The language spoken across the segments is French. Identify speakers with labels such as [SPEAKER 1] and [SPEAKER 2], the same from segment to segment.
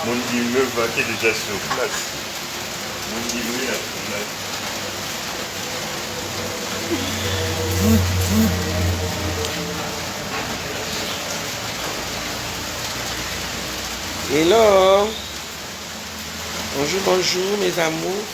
[SPEAKER 1] Mon immeuble est déjà sur place. Mon immeuble est sur place.
[SPEAKER 2] Hello. Bonjour, bonjour mes amours.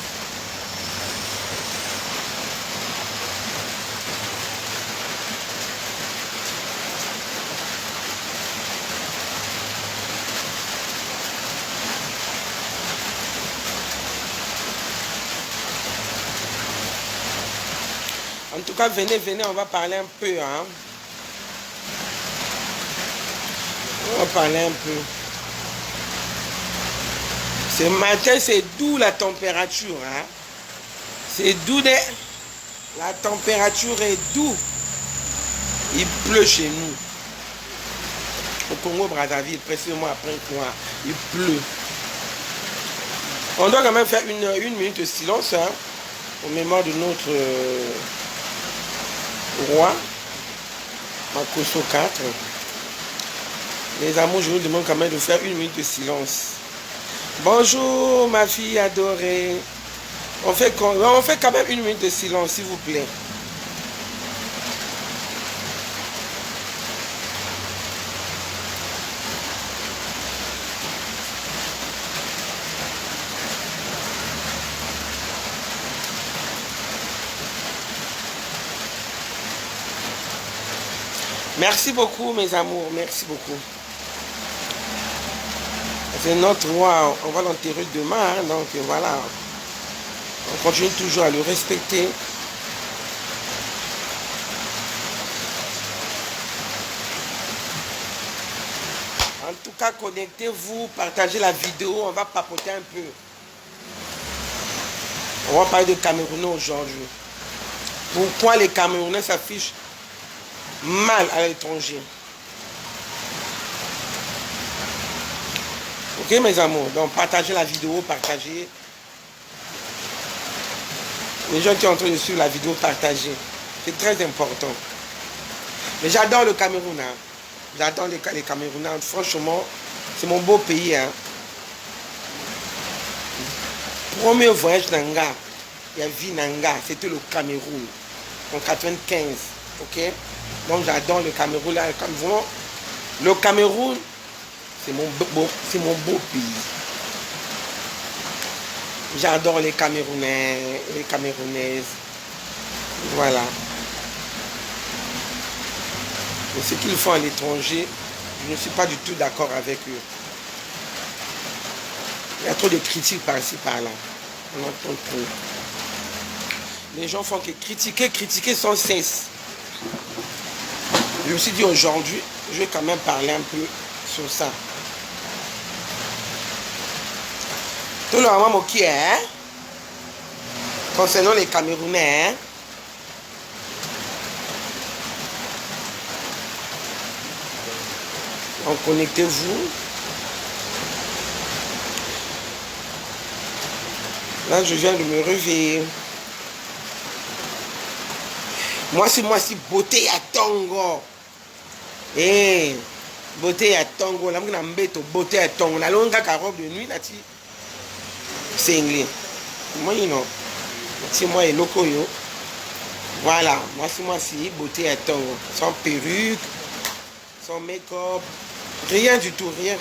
[SPEAKER 2] En tout cas, venez, venez, on va parler un peu. Hein. On va parler un peu. Ce matin, c'est doux la température. Hein. C'est doux. La température est douce. Il pleut chez nous. Au Congo-Brazzaville, précisément après quoi, il pleut. On doit quand même faire une minute de silence hein, au mémoire de notre roi, Makosso 4. Les amours, je vous demande quand même de faire une minute de silence. Bonjour ma fille adorée. On fait quand même une minute de silence, s'il vous plaît. Merci beaucoup mes amours, merci beaucoup. C'est notre roi, on va l'enterrer demain, hein, donc voilà. On continue toujours à le respecter. En tout cas, connectez-vous, partagez la vidéo, on va papoter un peu. On va parler de Camerounais aujourd'hui. Pourquoi les Camerounais s'affichent mal à l'étranger? Ok mes amours, donc partagez la vidéo, partagez. Les gens qui sont en train de suivre la vidéo, partagez. C'est très important. Mais j'adore le Cameroun. Hein. J'adore les Camerounais. Franchement, c'est mon beau pays. Hein. Premier voyage Nanga, il y a vie Nanga, c'était le Cameroun. En 95. Ok? Donc j'adore le Cameroun. Là, le Cameroun, c'est mon beau pays. J'adore les Camerounais, les Camerounaises. Voilà. Mais ce qu'ils font à l'étranger, je ne suis pas du tout d'accord avec eux. Il y a trop de critiques par-ci, par-là. On entend trop. Les gens font que critiquer, critiquer sans cesse. Je me suis dit aujourd'hui, je vais quand même parler un peu sur ça. Tout le monde qui est, concernant les Camerounais, hein? Donc connectez-vous. Là, je viens de me réveiller. Moi, c'est beauté à Tongo. Eh, beauté à Tongo. Là, je suis beauté à Tongo. La longue robe de nuit, là, c'est anglais. Moi, non. Si moi, et loco, yo. Voilà. Moi, c'est beauté à Tongo. Sans perruque, sans make-up. Rien du tout. Rien.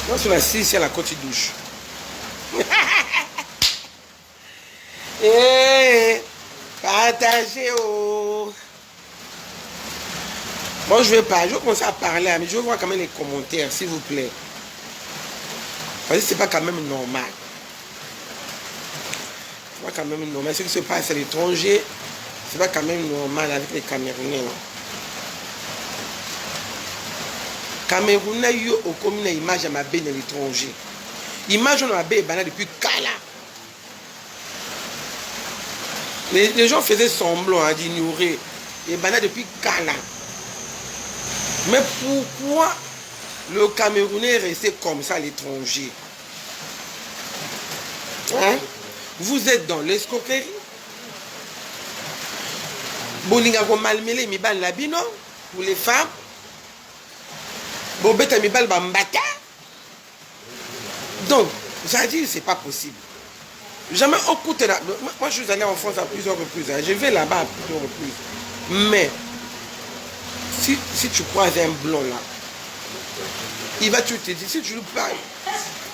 [SPEAKER 2] Moi, sur la 6, c'est la côte douche. Et partagez. Oh. Bon, je vais commencer à parler, mais je vais voir quand même les commentaires, s'il vous plaît. Parce que c'est pas quand même normal. C'est pas quand même normal. Ce qui se passe à l'étranger, c'est pas quand même normal avec les Camerounais. Camerounais, yo, au commun, image à ma benne à l'étranger. Image on a benne depuis Kala. Les gens faisaient semblant hein, d'ignorer les bananes depuis Kala. Mais pourquoi le Camerounais est resté comme ça à l'étranger? Hein? Vous êtes dans l'escroquerie. Bolinga ko malmele mibal na bino pour les femmes. Bobeta mibal bambata. Donc, j'ai dit c'est pas possible. Jamais au côté là. Moi je suis allé en France à plusieurs reprises. Hein. Je vais là-bas à plusieurs reprises. Mais si tu croises un blond là, il va te dire, si tu lui parles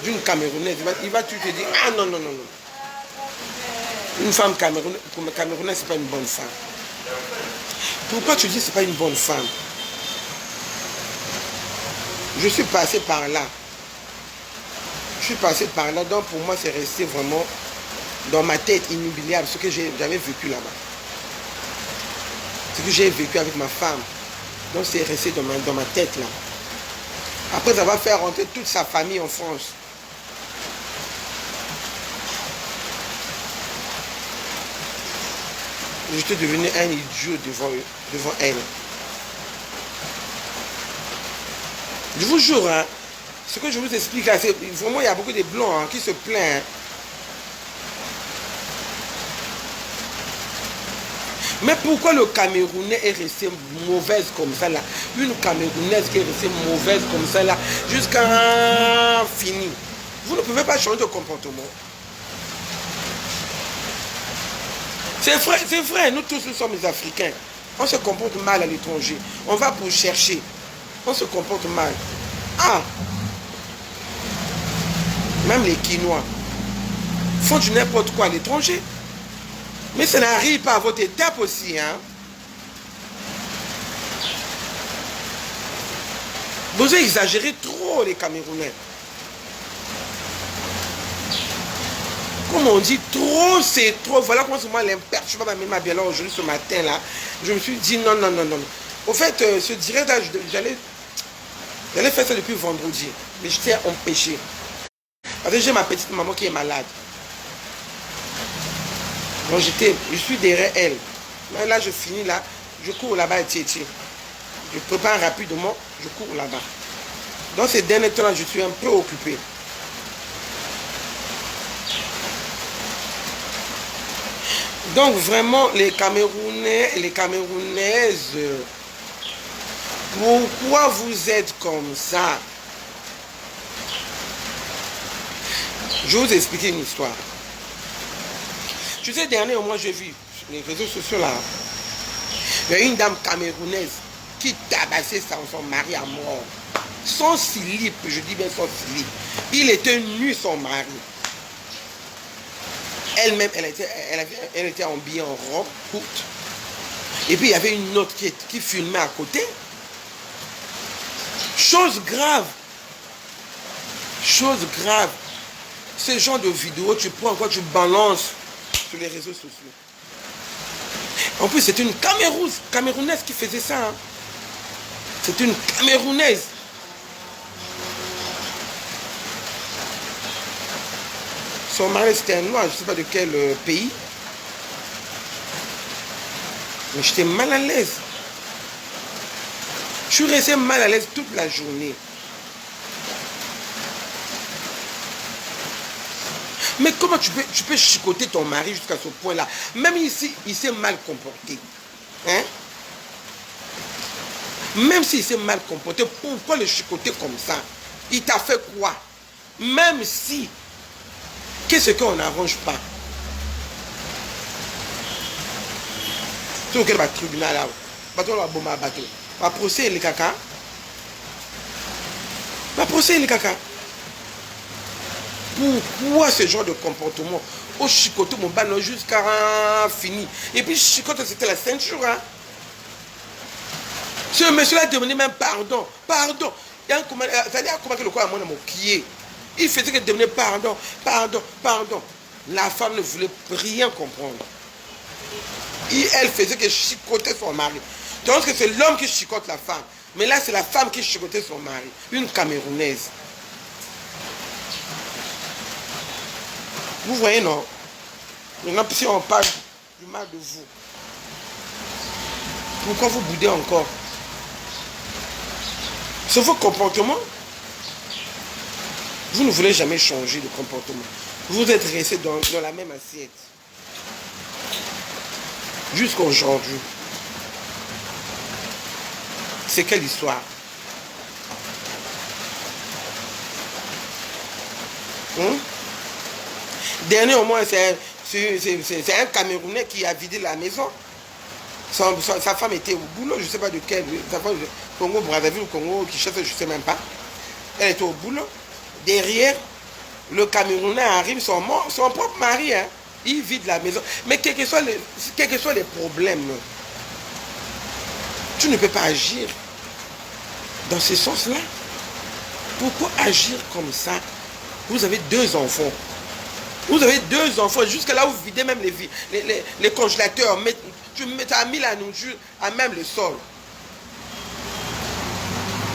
[SPEAKER 2] d'une Camerounaise, il va te dire, ah non, non, non, non. Une femme camerounaise, c'est pas une bonne femme. Pourquoi tu dis que c'est pas une bonne femme? Je suis passé par là. Je suis passé par là, donc pour moi c'est resté vraiment dans ma tête inoubliable ce que j'avais vécu là-bas. Ce que j'ai vécu avec ma femme. Donc c'est resté dans ma tête là. Après avoir fait rentrer toute sa famille en France. J'étais devenu un idiot devant elle. Je vous jure, hein, ce que je vous explique là, c'est vraiment il y a beaucoup de blancs hein, qui se plaignent. Hein. Mais pourquoi le Camerounais est resté mauvaise comme ça là? Une Camerounaise qui est restée mauvaise comme ça là, jusqu'à fini. Vous ne pouvez pas changer de comportement. C'est vrai, nous tous nous sommes des Africains. On se comporte mal à l'étranger. On va pour chercher. On se comporte mal. Ah! Même les Quinois font du n'importe quoi à l'étranger. Mais ça n'arrive pas à votre étape aussi. Hein? Vous exagérez trop les Camerounais. Comme on dit, trop c'est trop. Voilà comment moi l'imperturbable m'a mis ma bière aujourd'hui ce matin là. Je me suis dit non, non, non, non. Au fait, ce direct là, j'allais faire ça depuis vendredi. Mais j'étais empêché. Parce que j'ai ma petite maman qui est malade. Donc je suis derrière elle. Là, je finis là, je cours là-bas à Tietie. Je prépare rapidement, je cours là-bas. Dans ces derniers temps-là, je suis un peu occupé. Donc vraiment, les Camerounais et les Camerounaises, pourquoi vous êtes comme ça? Je vais vous expliquer une histoire. Tu sais, dernièrement, moi j'ai vu sur les réseaux sociaux là, il y a une dame camerounaise qui tabassait son mari à mort. Son slip, je dis bien son slip. Il était nu, son mari. Elle-même, elle était habillée en robe courte. Et puis il y avait une autre qui filmait à côté. Chose grave. Chose grave. Ce genre de vidéo, tu prends quoi, tu balances sur les réseaux sociaux. En plus, c'est une Camerounaise qui faisait ça. Hein. C'est une Camerounaise. Son mari, c'était un noir, je ne sais pas de quel pays. Mais j'étais mal à l'aise. Je suis resté mal à l'aise toute la journée. Mais comment tu peux chicoter ton mari jusqu'à ce point-là? Même ici, il s'est mal comporté. Hein? Même s'il s'est mal comporté, pourquoi le chicoter comme ça? Il t'a fait quoi? Même si, qu'est-ce qu'on n'arrange pas? C'est auquel le tribunal là, bateau la bombe à bateau. Va procès les caca. Va procès les caca. Pourquoi ce genre de comportement? Au chicoté mon ballon jusqu'à fini. Et puis chicoté c'était la ceinture. Hein? Ce monsieur-là demandait même pardon. Pardon. C'est-à-dire comment que le corps a mon pied. Il faisait que demander pardon, pardon, pardon. La femme ne voulait rien comprendre. Et elle faisait que chicoter son mari. Donc c'est l'homme qui chicote la femme. Mais là c'est la femme qui chicotait son mari. Une Camerounaise. Vous voyez, non? Maintenant, si on parle du mal de vous, pourquoi vous boudez encore? C'est vos comportements. Vous ne voulez jamais changer de comportement. Vous êtes resté dans la même assiette. Jusqu'à aujourd'hui. C'est quelle histoire? Dernier au moins, c'est un Camerounais qui a vidé la maison. Sa femme était au boulot, je ne sais pas de quel. Sa femme, Congo, Brazzaville, Congo, Kinshasa, je ne sais même pas. Elle était au boulot. Derrière, le Camerounais arrive, son propre mari, hein, il vide la maison. Mais quels que soient les problèmes, tu ne peux pas agir dans ce sens-là. Pourquoi agir comme ça? Vous avez 2 enfants. Vous avez 2 enfants. Jusqu'à là, vous videz même les congélateurs. Tu as mis la nourriture à même le sol.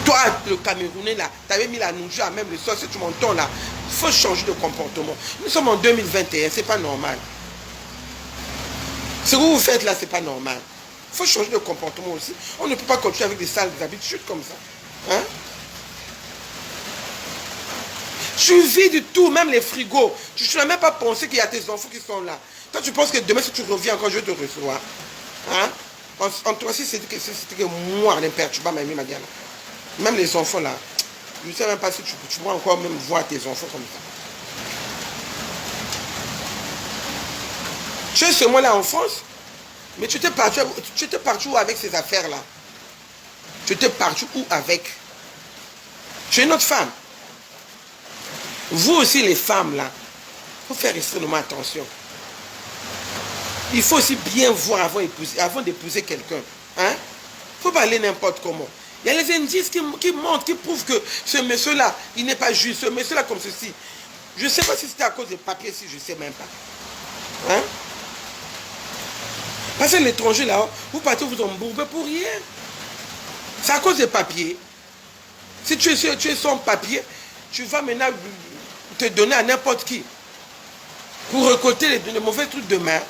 [SPEAKER 2] Toi, le Camerounais, là, tu avais mis la nourriture à même le sol. Si tu m'entends là, il faut changer de comportement. Nous sommes en 2021, c'est pas normal. Ce que vous faites là, c'est pas normal. Il faut changer de comportement aussi. On ne peut pas continuer avec des sales habitudes comme ça. Hein? Tu vides tout, même les frigos. Tu n'as même pas pensé qu'il y a tes enfants qui sont là. Toi, tu penses que demain, si tu reviens encore, je vais te recevoir. Hein? En toi aussi, c'était que moi, l'imperturbable, même les enfants là. Je ne sais même pas si tu pourras encore même voir tes enfants comme ça. Tu es seulement là en France, mais tu t'es parti où avec ces affaires-là? Tu t'es parti où avec? Tu es une autre femme. Vous aussi, les femmes, là, il faut faire extrêmement attention. Il faut aussi bien voir avant d'épouser quelqu'un. Hein? Il ne faut pas aller n'importe comment. Il y a les indices qui montrent, qui prouvent que ce monsieur-là, il n'est pas juste. Ce monsieur-là comme ceci. Je ne sais pas si c'était à cause des papiers, si je ne sais même pas. Hein? Parce que l'étranger, là, vous partez vous embourbez pour rien. C'est à cause des papiers. Si tu es sans papier, tu vas maintenant te donner à n'importe qui pour récolter les mauvais trucs demain.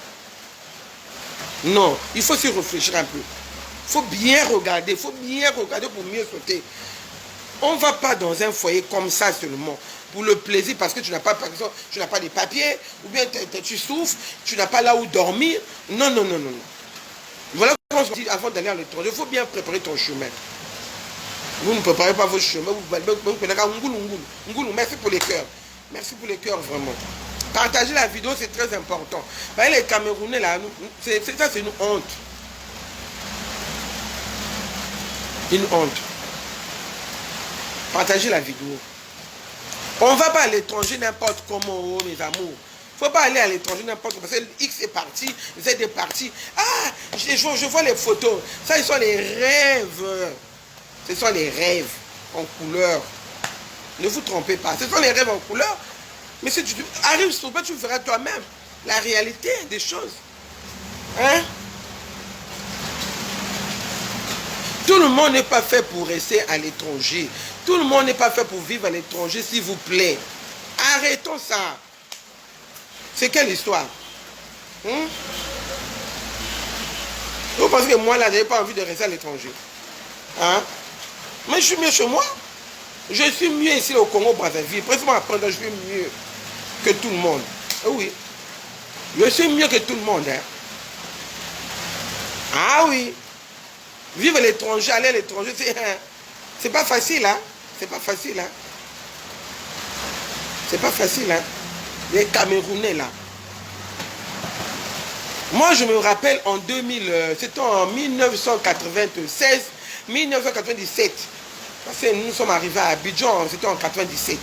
[SPEAKER 2] Non, il faut s'y réfléchir un peu. Il faut bien regarder pour mieux sauter. On ne va pas dans un foyer comme ça seulement, pour le plaisir, parce que tu n'as pas, par exemple, tu n'as pas de papier, ou bien tu souffres, tu n'as pas là où dormir. Non, non, non, non. Voilà comment je dis avant d'aller à l'étranger, il faut bien préparer ton chemin. Vous ne préparez pas votre chemin, merci pour les cœurs. Merci pour les cœurs, vraiment. Partager la vidéo, c'est très important. Voyez, les Camerounais, là, ça, c'est une honte. Une honte. Partagez la vidéo. On ne va pas à l'étranger n'importe comment, mes amours. Il ne faut pas aller à l'étranger n'importe comment. Parce que X est parti, Z est parti. Ah, je vois les photos. Ça, ce sont les rêves. Ce sont les rêves en couleur. Ne vous trompez pas. Ce sont les rêves en couleur. Mais si tu arrives sur toi, tu verras toi-même la réalité des choses. Hein? Tout le monde n'est pas fait pour rester à l'étranger. Tout le monde n'est pas fait pour vivre à l'étranger, s'il vous plaît. Arrêtons ça. C'est quelle histoire? Vous pensez que moi, là, je n'avais pas envie de rester à l'étranger? Hein? Mais je suis mieux chez moi. Je suis mieux ici au Congo, Brazzaville. Précisément après, je suis mieux que tout le monde. Oui. Je suis mieux que tout le monde. Hein? Ah oui. Vivre à l'étranger, aller à l'étranger, c'est pas facile. Hein? C'est pas facile. Hein? C'est pas facile. Hein? Les Camerounais, là. Moi, je me rappelle en 2000, c'était en 1996, 1997. Parce que nous sommes arrivés à Abidjan, c'était en 97.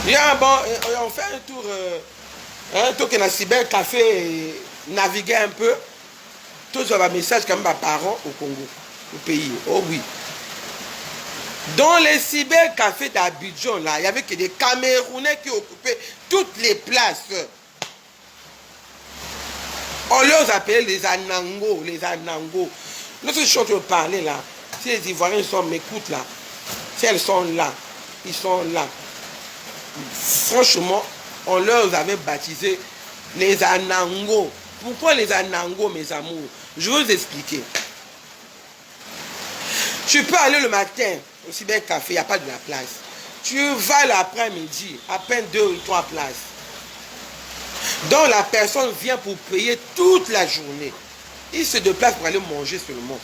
[SPEAKER 2] Et on fait un tour dans le cybercafé et naviguer un peu. Tous ont un message comme mes parents au Congo, au pays. Oh oui. Dans les cybercafés d'Abidjan, là, il n'y avait que des Camerounais qui occupaient toutes les places. On les appelait les Anangos, les Anangos. Lorsque je suis en train de parler là, si les Ivoiriens m'écoutent là, si elles sont là, ils sont là. Franchement, on leur avait baptisé les Anangos. Pourquoi les Anangos, mes amours? Je vais vous expliquer. Tu peux aller le matin au cybercafé, il n'y a pas de la place. Tu vas l'après-midi, à peine 2 ou 3 places. Donc la personne vient pour payer toute la journée. Il se déplace pour aller manger seulement.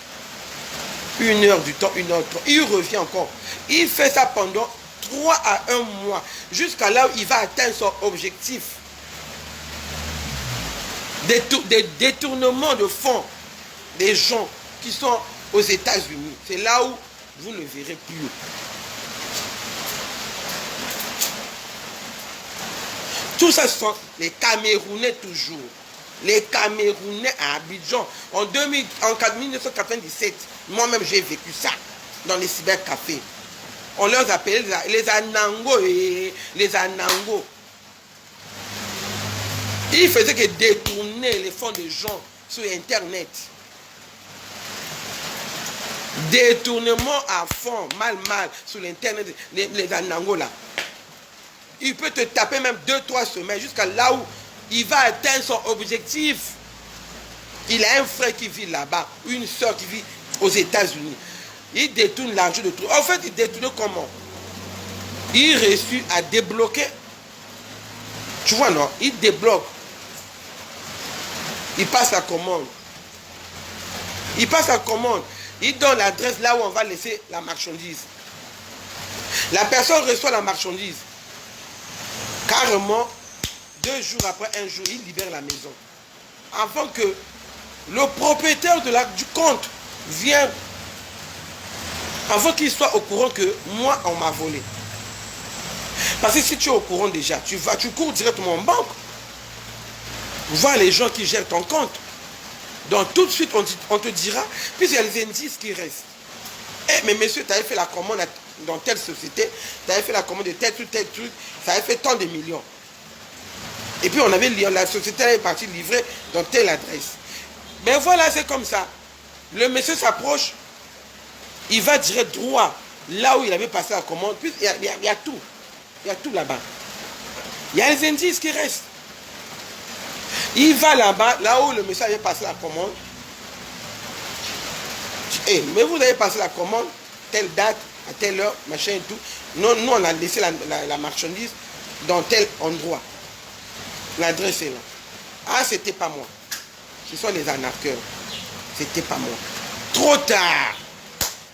[SPEAKER 2] 1 heure du temps, 1 heure du temps. Il revient encore. Il fait ça pendant 3 à 1 mois. Jusqu'à là où il va atteindre son objectif. Des détournements de fonds des gens qui sont aux États-Unis. C'est là où vous ne verrez plus. Tout ça, ce sont les Camerounais toujours. Les Camerounais à Abidjan. En 1997, moi-même j'ai vécu ça dans les cybercafés. On leur appelait les Anango et les Anango. Ils faisaient que détourner les fonds des gens sur Internet. Détournement à fond, mal, sur l'Internet, les Anango là. Il peut te taper même 2-3 semaines jusqu'à là où il va atteindre son objectif. Il a un frère qui vit là-bas, ou une soeur qui vit aux États-Unis. Il détourne l'argent de tout. En fait, il détourne comment? Il réussit à débloquer. Tu vois, non? Il débloque. Il passe la commande. Il passe la commande. Il donne l'adresse là où on va laisser la marchandise. La personne reçoit la marchandise. Carrément, 2 jours après, 1 jour, il libère la maison. Avant que le propriétaire du compte vienne, avant qu'il soit au courant que moi, on m'a volé. Parce que si tu es au courant déjà, tu cours directement en banque. Voir les gens qui gèrent ton compte. Donc tout de suite, on te dira, puis il y a les indices qui restent. Eh, mais monsieur, tu avais fait la commande dans telle société, tu avais fait la commande de tel truc, ça avait fait tant de millions. Et puis on avait la société est partie livrer dans telle adresse. Mais voilà, c'est comme ça. Le monsieur s'approche, il va direct droit là où il avait passé la commande. Puis il y a tout. Il y a tout là-bas. Il y a les indices qui restent. Il va là-bas, là où le monsieur avait passé la commande. Eh, mais vous avez passé la commande, telle date, à telle heure, machin et tout. Nous, on a laissé la marchandise dans tel endroit. L'adresse est là. Ah, c'était pas moi. Ce sont les arnaqueurs. C'était pas moi. Trop tard.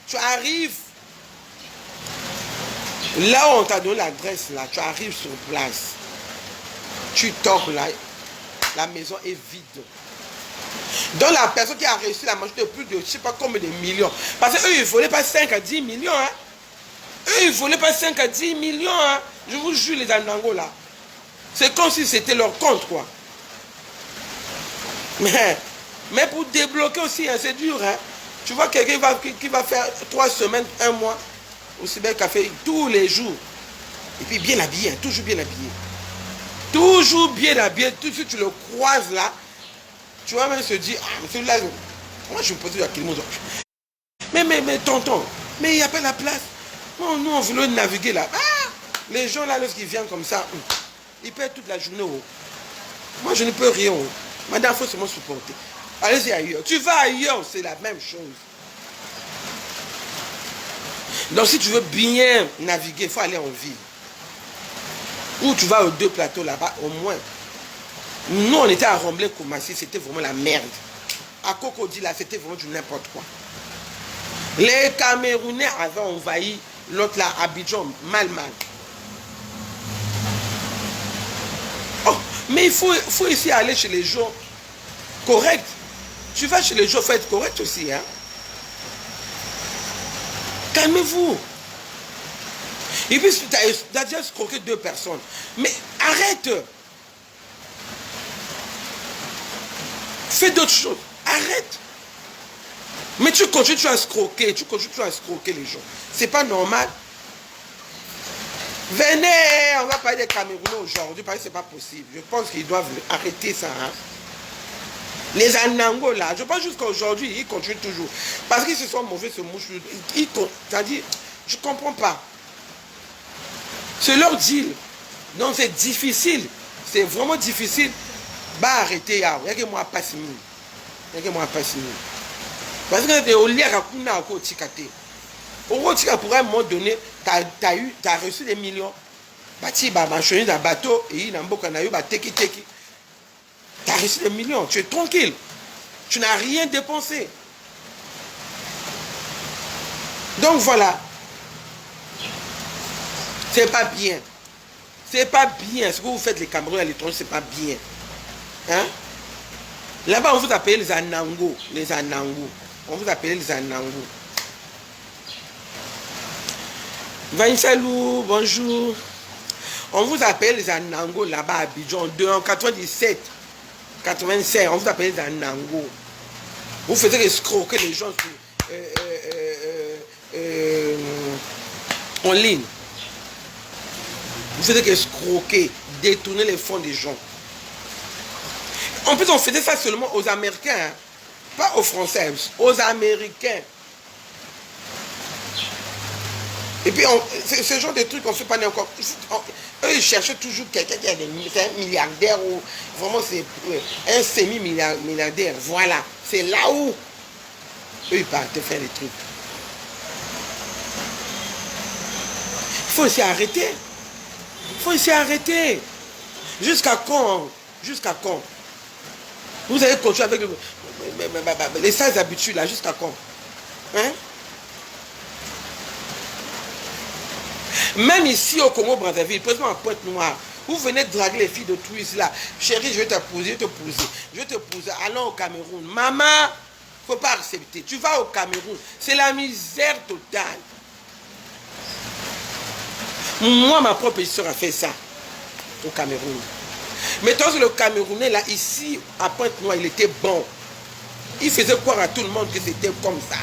[SPEAKER 2] Tu arrives. Là où on t'a donné l'adresse, là, tu arrives sur place. Tu toques là. La maison est vide. Donc la personne qui a reçu la marchandise de plus de je ne sais pas combien de millions. Parce qu'eux, ils ne volaient pas 5 à 10 millions. Hein. Eux, ils ne volaient pas 5 à 10 millions. Hein. Je vous jure, les Andango là. C'est comme si c'était leur compte, quoi. Mais pour débloquer aussi, hein, c'est dur. Hein. Tu vois quelqu'un qui va faire 3 semaines, 1 mois au cybercafé tous les jours. Et puis bien habillé, hein, toujours bien habillé. Toujours bien habillé. Tout de suite, tu le croises là. Tu vois même se dire, ah, mais celui-là, moi je me pose à quel monde. Mais tonton, mais il n'y a pas la place. Oh, nous, on voulait naviguer là. Ah, les gens là, lorsqu'ils viennent comme ça, ils perdent toute la journée. Oh. Moi, je ne peux rien. Oh. Madame, il faut seulement supporter. Allez-y ailleurs. Tu vas ailleurs, c'est la même chose. Donc, si tu veux bien naviguer, il faut aller en ville. Ou tu vas aux 2 plateaux là-bas, au moins. Nous, on était à Remblai-Koumassi, c'était vraiment la merde. À Cocody, là, c'était vraiment du n'importe quoi. Les Camerounais avaient envahi l'autre là, Abidjan, mal. Oh, mais il faut ici aller chez les gens corrects. Tu vas chez les gens, il faut être correct aussi. Hein? Calmez-vous. Et puis, tu as déjà escroqué 2 personnes. Mais arrête. Fais d'autres choses. Arrête. Mais tu continues à escroquer. Les gens. C'est pas normal. Venez, on va parler des Camerounais aujourd'hui parce que c'est pas possible. Je pense qu'ils doivent arrêter ça. Hein. Les Anango là, je pense jusqu'à aujourd'hui, ils continuent toujours. Parce qu'ils se sont mauvais, ce mouche. C'est-à-dire, je comprends pas. C'est leur deal. Donc c'est difficile. C'est vraiment difficile. Bah arrêtez, il y a que moi pas signé. Parce que au lieu à au tikate. Au tika pour un moment donné, tu as reçu des millions. Bati ba marchandise d'un bateau et il n'a pas na teki. Tu as reçu des millions, tu es tranquille. Tu n'as rien dépensé. Donc voilà. C'est pas bien. C'est pas bien. Ce que vous faites les Camerounais à l'étranger, c'est pas bien. Hein? Là-bas, on vous appelle les Anango. Les Anango. On vous appelle les Anango. Vansalou, bonjour. On vous appelle les Anango là-bas à Abidjan. En 97, 96, on vous appelle les Anango. Vous faisiez escroquer les gens en ligne. Vous faisiez escroquer, détourner les fonds des gens. En plus, on faisait ça seulement aux Américains, hein. Pas aux Français, aux Américains. Et puis, ce genre de trucs, on ne fait pas encore. Eux, ils cherchaient toujours quelqu'un qui a des milliardaires ou vraiment c'est un semi-milliardaire. Voilà. C'est là où eux, ils partent faire des trucs. Il faut aussi arrêter. Il faut aussi arrêter. Jusqu'à quand? Jusqu'à quand? Vous allez continuer avec les sales habitudes là, jusqu'à quand? Hein? Même ici au Congo-Brazzaville, précisément à Pointe-Noire, vous venez draguer les filles de touristes là. Chérie, je vais t'épouser, je vais t'épouser. Allons au Cameroun. Maman, il ne faut pas accepter. Tu vas au Cameroun. C'est la misère totale. Moi, ma propre soeur a fait ça au Cameroun. Mais tant que le Camerounais là, ici, à Pointe-Noire, il était bon. Il faisait croire à tout le monde que c'était comme ça.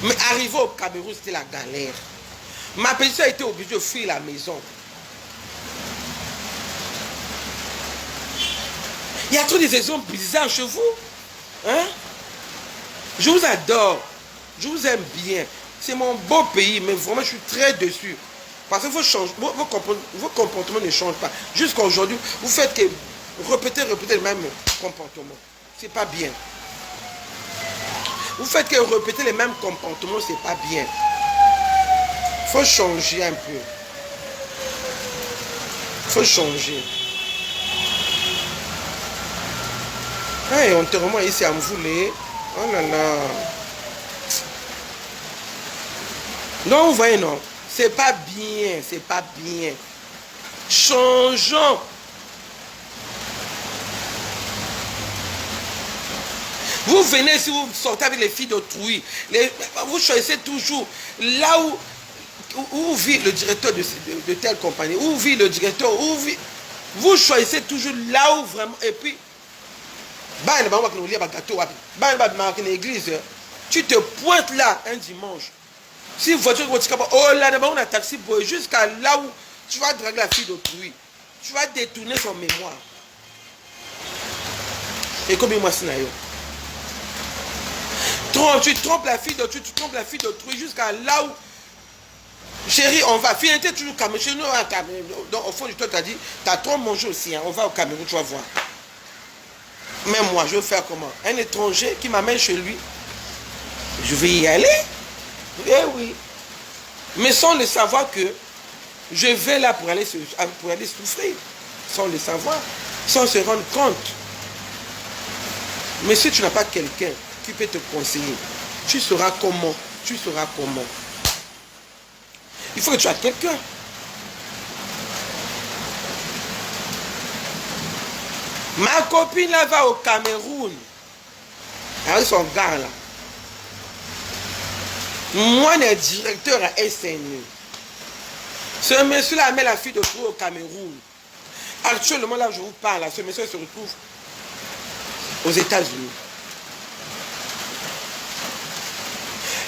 [SPEAKER 2] Mais arrivé au Cameroun, c'était la galère. Ma petite soeur a été obligée de fuir la maison. Il y a trop des exemples bizarres chez vous. Hein? Je vous adore. Je vous aime bien. C'est mon beau pays, mais vraiment, je suis très déçu. Parce que vos comportements ne changent pas. Jusqu'à aujourd'hui, vous faites que répéter le même comportement. C'est pas bien. Vous faites que répéter les mêmes comportements, c'est pas bien. Il faut changer un peu. Il faut changer. Hey, enterrement ici à Mvoulé. Oh là là. Non, vous voyez, non. C'est pas bien. C'est pas bien. Changeons. Vous venez, si vous sortez avec les filles d'autrui, vous choisissez toujours là où vit le directeur de telle compagnie, où vit le directeur, vous choisissez toujours là où vraiment, et puis, tu te pointes là un dimanche. Si voiture, oh là, d'abord on a taxi boy, jusqu'à là où tu vas draguer la fille d'autrui, tu vas détourner son mémoire. Et comme moi, c'est tu trompes la fille d'autrui, tu trompes la fille d'autrui jusqu'à là où, chérie, on va. Fille, était toujours Cameroun. Chez nous, à Cameroun. Donc, au fond du temps, tu as dit, tu as trop mangé aussi. Hein. On va au Cameroun, tu vas voir. Même moi, je vais faire comment? Un étranger qui m'amène chez lui, je vais y aller. Eh oui. Mais sans le savoir que je vais là pour aller souffrir. Sans le savoir. Sans se rendre compte. Mais si tu n'as pas quelqu'un qui peut te conseiller, tu sauras comment. Tu sauras comment. Il faut que tu aies quelqu'un. Ma copine là va au Cameroun. Avec son gars là. Moi, je suis directeur à SNU. Ce monsieur-là met la fille de trou au Cameroun. Actuellement, là, je vous parle, là, ce monsieur se retrouve aux États-Unis.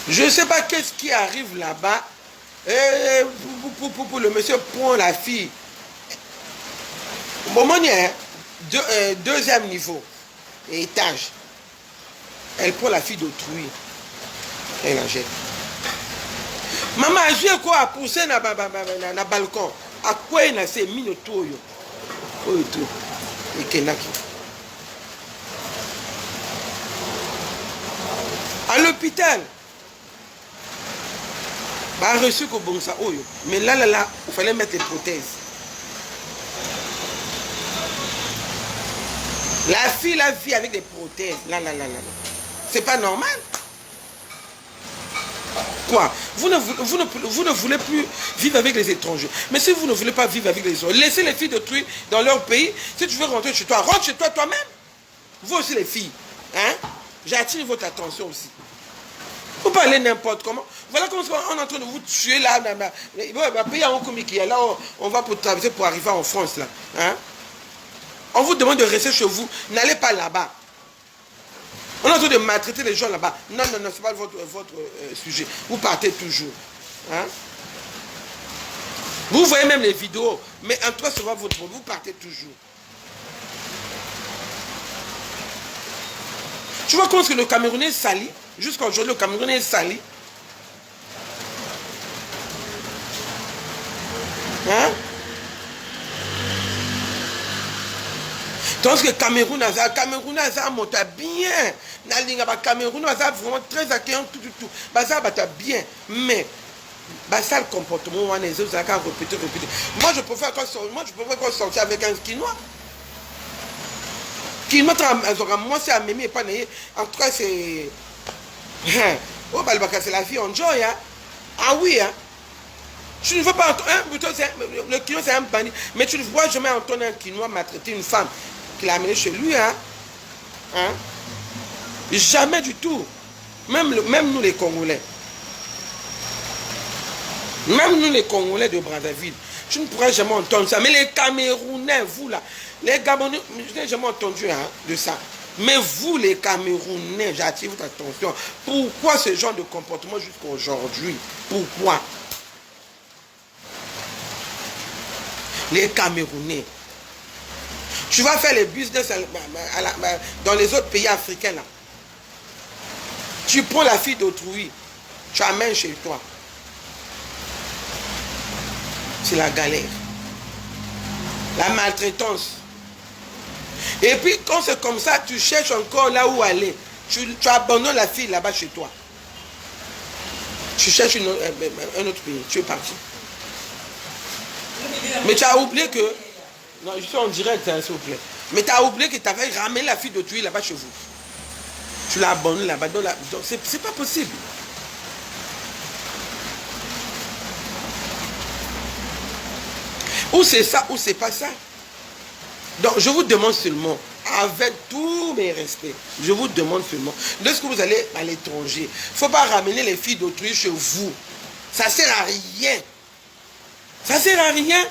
[SPEAKER 2] Je ne sais pas qu'est-ce qui arrive là-bas. Pour le monsieur prend la fille. Bon, il y a deuxième niveau, étage. Elle prend la fille d'autrui. Elle la jette. Maman, j'ai quoi à pousser dans le balcon. À quoi il a ces mines autour. Et Kenaki. À l'hôpital. Bah, reçu que bon ça. Mais là, il fallait mettre les prothèses. La fille, la vit avec des prothèses. Là. C'est pas normal. Pourquoi vous ne voulez plus vivre avec les étrangers. Mais si vous ne voulez pas vivre avec les étrangers, laissez les filles d'autrui dans leur pays. Si tu veux rentrer chez toi, rentre chez toi toi-même. Vous aussi les filles. Hein? J'attire votre attention aussi. Vous parlez n'importe comment. Voilà comment on est en train de vous tuer là. Pays à Hongkong qui est là, on va pour traverser pour arriver en France là. Hein? On vous demande de rester chez vous. N'allez pas là-bas. On est en train de maltraiter les gens là-bas. Non, non, non, ce n'est pas votre sujet. Vous partez toujours. Hein? Vous voyez même les vidéos. Mais en tout cas, ce n'est pas votre problème. Vous partez toujours. Tu vois comment le Camerounais est sali. Jusqu'à aujourd'hui, le Camerounais est sali. Hein? Tandis que Cameroun a monté bien. Cameroun a vraiment très accueillant, tout. Ça va bien. Mais, ça le comportement, on les autres, répéter. Moi, je préfère qu'on sortir avec un Kinois. Kinois, moi, c'est à Mémé, pas né. En tout cas, c'est. Oh, c'est la vie, on enjoy, hein. Ah oui, hein. Tu ne veux pas entendre. Le Kinois, c'est un bandit. Mais tu ne vois jamais entendre un Kinois maltraiter une femme qu'il a amenée chez lui, hein? Hein? Jamais du tout. Même nous les Congolais. Même nous les Congolais de Brazzaville. Tu ne pourras jamais entendre ça. Mais les Camerounais, vous là, les Gabonais, je n'ai jamais entendu hein, de ça. Mais vous les Camerounais, j'attire votre attention. Pourquoi ce genre de comportement jusqu'à aujourd'hui? Pourquoi? Les Camerounais. Tu vas faire les business dans les autres pays africains là. Tu prends la fille d'autrui, tu amènes chez toi. C'est la galère. La maltraitance. Et puis quand c'est comme ça, tu cherches encore là où aller. Tu abandonnes la fille là-bas chez toi. Tu cherches un autre pays. Tu es parti. Mais tu as oublié que... Non, je suis en direct, hein, s'il vous plaît. Mais tu as oublié que tu avais ramené la fille d'autrui là-bas chez vous. Tu l'as abandonnée là-bas. Donc, c'est pas possible. Ou c'est ça, ou c'est pas ça. Donc, je vous demande seulement, avec tous mes respects, je vous demande seulement, lorsque vous allez à l'étranger, il ne faut pas ramener les filles d'autrui chez vous. Ça ne sert à rien. Ça ne sert à rien.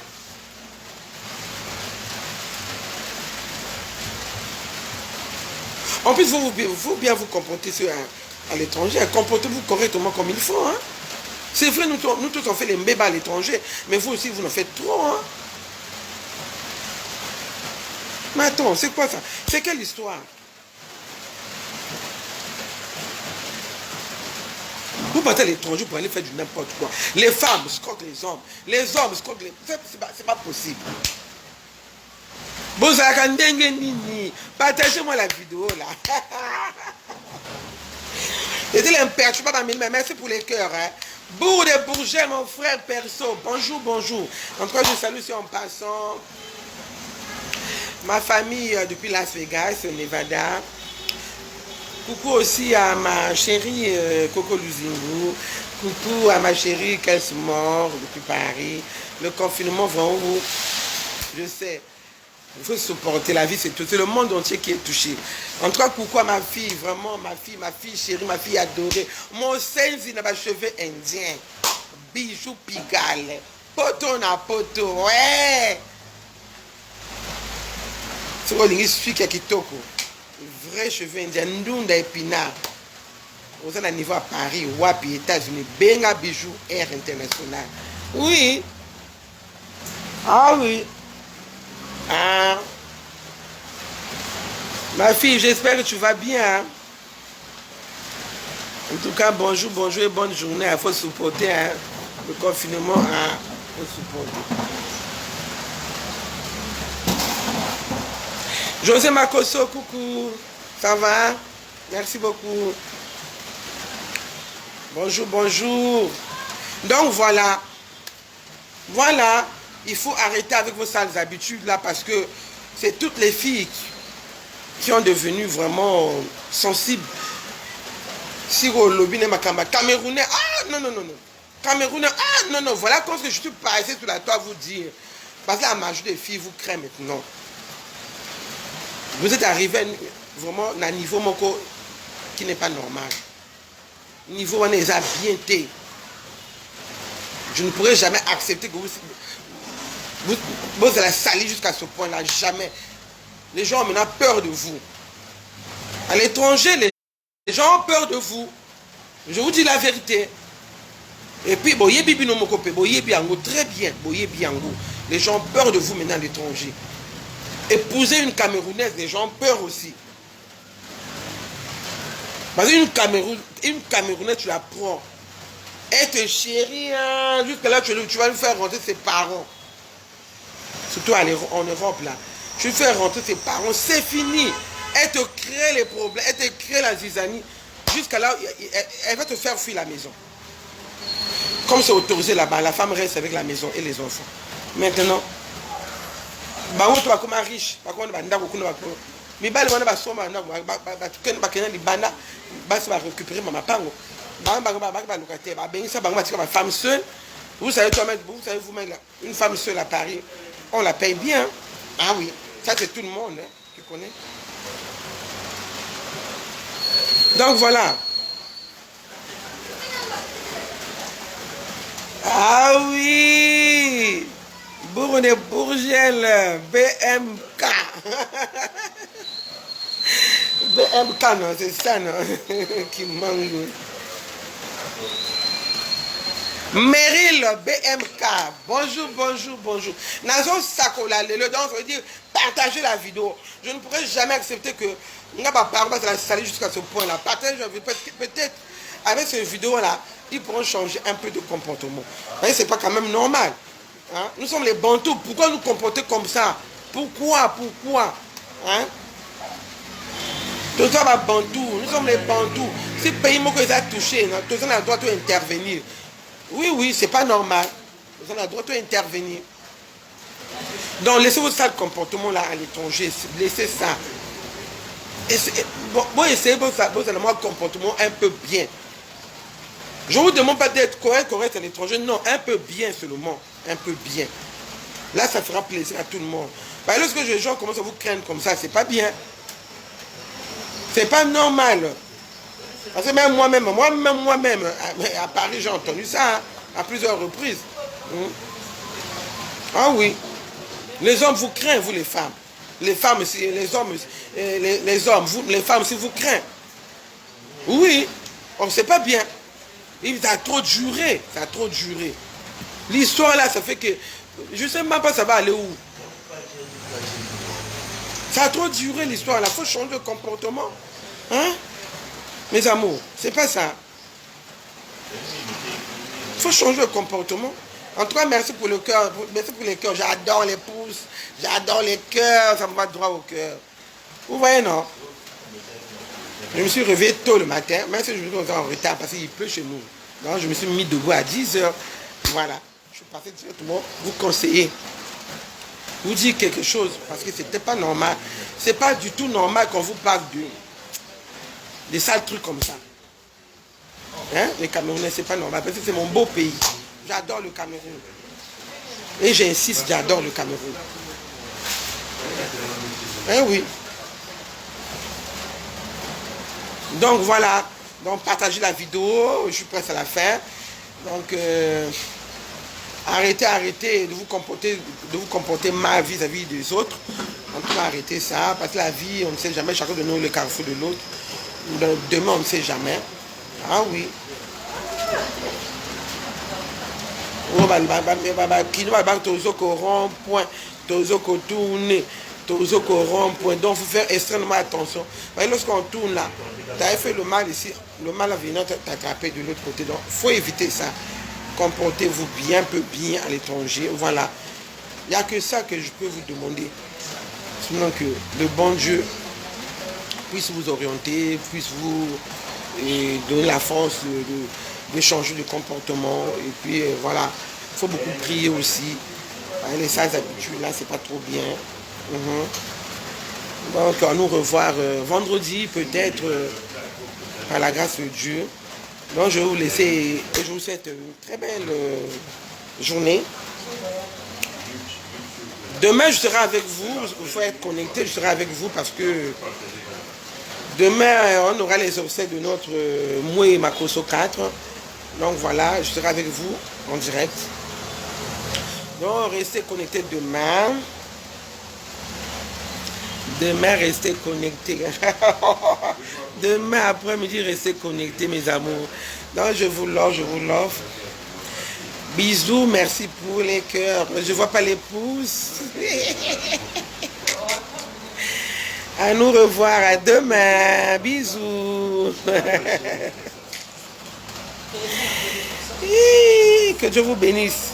[SPEAKER 2] En plus, il faut bien vous comporter à l'étranger. Comportez-vous correctement comme il faut. Hein? C'est vrai, nous tous on fait les mbébas à l'étranger, mais vous aussi, vous en faites trop. Hein? Mais attends, c'est quoi ça? C'est quelle histoire? Vous partez à l'étranger pour aller faire du n'importe quoi. Les femmes scroquent les hommes. Les hommes scroquent les... C'est pas possible. Partagez-moi la vidéo là. C'était l'imperturbable, mais merci pour les cœurs. Hein. Bourg de Bourget, mon frère perso. Bonjour, bonjour. En tout cas, je salue si en passant ma famille depuis Las Vegas, Nevada. Coucou aussi à ma chérie Coco Luzingu. Coucou à ma chérie Kelsmore depuis Paris. Le confinement va où? Je sais. Il faut supporter la vie, c'est le monde entier qui est touché. En tout cas, pourquoi ma fille, vraiment, ma fille chérie, ma fille adorée, mon senzi n'a pas cheveux indien, bijou pigalle, poto na poto, ouais. C'est quoi l'ingénieur qui a kitoko? Vrai cheveux indien, ndunda épinard. Vous êtes à niveau à Paris, Wapi, États-Unis, Benga bijou Air International. Oui. Ah oui. Ah. Ma fille, j'espère que tu vas bien. Hein? En tout cas, bonjour, bonjour et bonne journée. Il faut supporter hein? Le confinement. Hein? Il faut supporter. José Makoso, coucou. Ça va? Merci beaucoup. Bonjour, bonjour. Donc voilà. Voilà. Il faut arrêter avec vos sales habitudes là parce que c'est toutes les filles qui ont devenu vraiment sensibles. Si au lobby n'est pas Camerounais, ah non, non, non, non. Camerounais, ah, non, non, voilà quand je suis passé sur la toile vous dire. Parce que la majorité des filles vous craignent maintenant. Vous êtes arrivé vraiment à un niveau qui n'est pas normal. Niveau on est bien été. Je ne pourrais jamais accepter que vous allez salir jusqu'à ce point-là. Jamais. Les gens ont maintenant peur de vous. À l'étranger, les gens ont peur de vous. Je vous dis la vérité. Et puis, très bien. Les gens ont peur de vous maintenant à l'étranger. Épouser une Camerounaise, les gens ont peur aussi. Parce qu'une Camerounaise, tu la prends. Elle te chérit, hein, jusqu'à là, tu vas lui faire rentrer ses parents. Surtout en Europe, là. Tu fais rentrer ses parents, c'est fini. Elle te crée les problèmes, elle te crée la zizanie. Jusqu'à là, elle va te faire fuir la maison. Comme c'est autorisé là-bas, la femme reste avec la maison et les enfants. Maintenant, tu vas comme un riche. Mais bah, les gens va récupérer ma pango. Femme seule, vous savez vous-même, une femme seule à Paris, on la paye bien. Ah oui, ça c'est tout le monde hein, qui connaît. Donc voilà. Ah oui, Bourgogne Bourgel, BMK. BMK, non, c'est ça, non, qui mangue. Meryl BMK, bonjour, bonjour, bonjour. Nazo Sakola, le don, ça veut dire partager la vidéo. Je ne pourrais jamais accepter que on n'a pas parlé de la salir jusqu'à ce point-là. Partager, peut-être avec cette vidéo-là, ils pourront changer un peu de comportement. Vous voyez, c'est pas quand même normal. Hein? Nous sommes les Bantous. Pourquoi nous comporter comme ça? Pourquoi? Hein? Tout ça va Bantou. Nous sommes les Bantous. Si le pays que a touché, tout ça a le droit d'intervenir. Oui, c'est pas normal. Tout ça a le droit d'intervenir. Donc, laissez votre sale comportement là à l'étranger. Laissez ça. Bon, essayez votre comportement un peu bien. Je ne vous demande pas d'être correct à l'étranger. Non, un peu bien seulement. Un peu bien. Là, ça fera plaisir à tout le monde. Parce que lorsque les gens commencent à vous craindre comme ça, c'est pas bien. C'est pas normal. Parce que même moi-même, à Paris, j'ai entendu ça hein, à plusieurs reprises. Ah oui. Les hommes vous craignent, vous les femmes. Les femmes, les hommes, vous, les femmes, si vous craignent. Oui, c'est pas bien. Ça a trop duré, L'histoire là, ça fait que, je ne sais même pas ça va aller où. Ça a trop duré l'histoire là, il faut changer de comportement. Hein? Mes amours, c'est pas ça. Il faut changer de comportement. En tout cas, merci pour le cœur, merci pour les cœurs. J'adore les pouces, j'adore les cœurs, ça me va droit au cœur. Vous voyez, non? Je me suis réveillé tôt le matin, même si je me suis en retard parce qu'il pleut chez nous. Donc, je me suis mis debout à 10 h. Voilà. Je suis passé directement vous conseiller. Vous dire quelque chose parce que c'était pas normal. C'est pas du tout normal qu'on vous parle des sales trucs comme ça. Hein? Les Camerounais, c'est pas normal. Parce que c'est mon beau pays. J'adore le Cameroun. Et j'insiste, j'adore le Cameroun. Eh oui. Donc voilà. Donc partagez la vidéo. Je suis presque à la fin. Donc arrêtez de vous comporter mal vis-à-vis des autres. En tout cas, arrêtez ça. Parce que la vie, on ne sait jamais. Chacun de nous le carrefour de l'autre. Demain, on ne sait jamais. Ah oui. Donc il faut faire extrêmement attention. Lorsqu'on tourne là, tu as fait le mal ici, le mal va venir t'attraper de l'autre côté. Donc il faut éviter ça. Comportez-vous bien, un peu bien à l'étranger. Voilà. Il n'y a que ça que je peux vous demander. Sinon que le bon Dieu puisse vous orienter, puisse vous donner la force de changer de comportement. Et puis voilà, il faut beaucoup prier aussi. Les sales habitudes, là, c'est pas trop bien. Donc, à nous revoir vendredi, peut-être, par la grâce de Dieu. Donc je vais vous laisser. Je vous souhaite une très belle journée. Demain, je serai avec vous. Il faut être connecté. Je serai avec vous parce que demain, on aura les obsèques de notre Moué Makoso 4. Donc voilà, je serai avec vous en direct. Donc restez connectés demain. Demain, restez connectés. Demain après-midi, restez connectés, mes amours. Donc je vous l'offre. Bisous, merci pour les cœurs. Je vois pas les pouces. À nous revoir à demain. Bisous. Que Dieu vous bénisse.